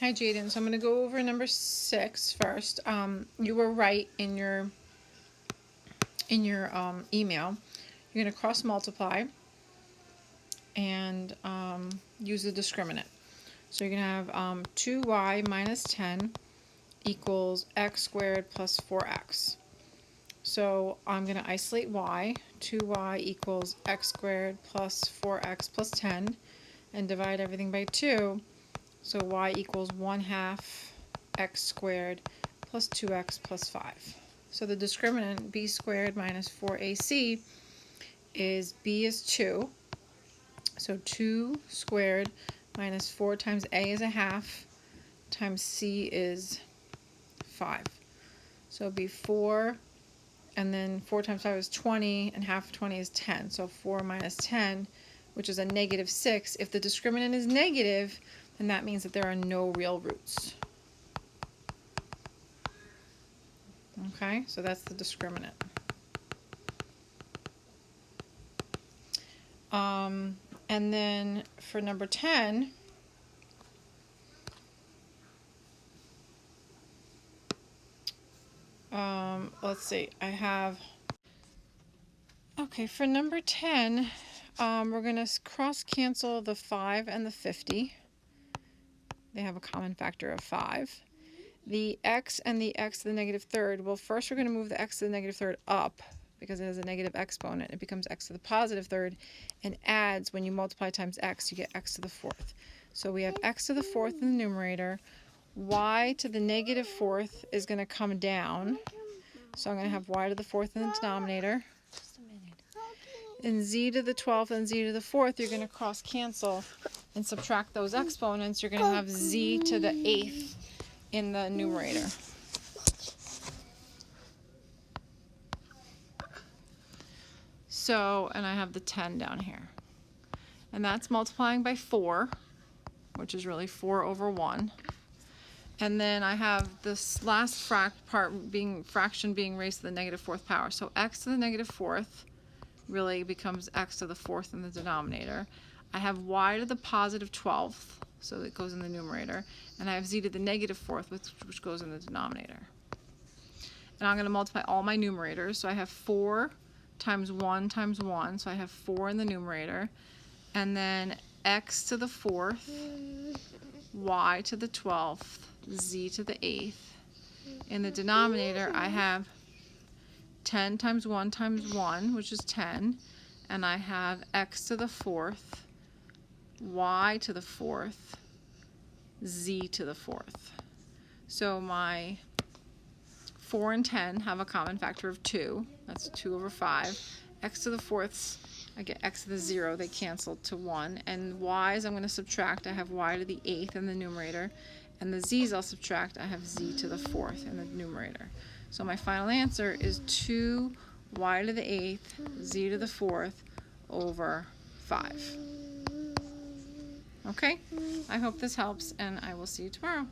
Hi Jaden, so I'm going to go over number 6 first. You were right in your email. You're going to cross multiply and use the discriminant. So you're going to have 2y minus 10 equals x squared plus 4x. So I'm going to isolate y. 2y equals x squared plus 4x plus 10 and divide everything by 2. So y equals 1/2 x squared plus 2x plus 5. So the discriminant b squared minus 4ac is b is 2. So 2 squared minus 4 times a is 1/2 times c is 5. So it'll be 4, and then 4 times 5 is 20, and half of 20 is 10. So 4 minus 10, which is a -6. If the discriminant is negative, then that means that there are no real roots. Okay, so that's the discriminant. And then for number 10, let's see, I have, okay, for number 10, we're going to cross cancel the 5 and the 50. They have a common factor of 5. The x and the x to the -3rd, well, first we're going to move the x to the -3rd up because it has a negative exponent. It becomes x to the +3rd and adds, when you multiply times x, you get x to the 4th. So we have x to the 4th in the numerator. Y to the -4th is going to come down. So I'm going to have y to the 4th in the denominator. And z to the 12th and z to the 4th, you're going to cross cancel and subtract those exponents. You're going to have z to the 8th in the numerator. So, and I have the 10 down here. And that's multiplying by 4, which is really 4 over 1. And then I have this last fraction being raised to the -4th power. So x to the -4th really becomes x to the 4th in the denominator. I have y to the +12th, so it goes in the numerator. And I have z to the -4th, which goes in the denominator. And I'm going to multiply all my numerators. So I have 4 times 1 times 1, so I have 4 in the numerator. And then x to the 4th, y to the 12th, z to the 8th. In the denominator, I have 10 times 1 times 1, which is 10. And I have x to the 4th, y to the 4th, z to the 4th. So my 4 and 10 have a common factor of 2. That's 2 over 5. X to the 4ths, I get x to the 0. They cancel to 1. And y's, I'm going to subtract. I have y to the 8th in the numerator. And the z's I'll subtract. I have z to the 4th in the numerator. So my final answer is 2 y to the 8th, z to the 4th over 5. Okay? I hope this helps, and I will see you tomorrow.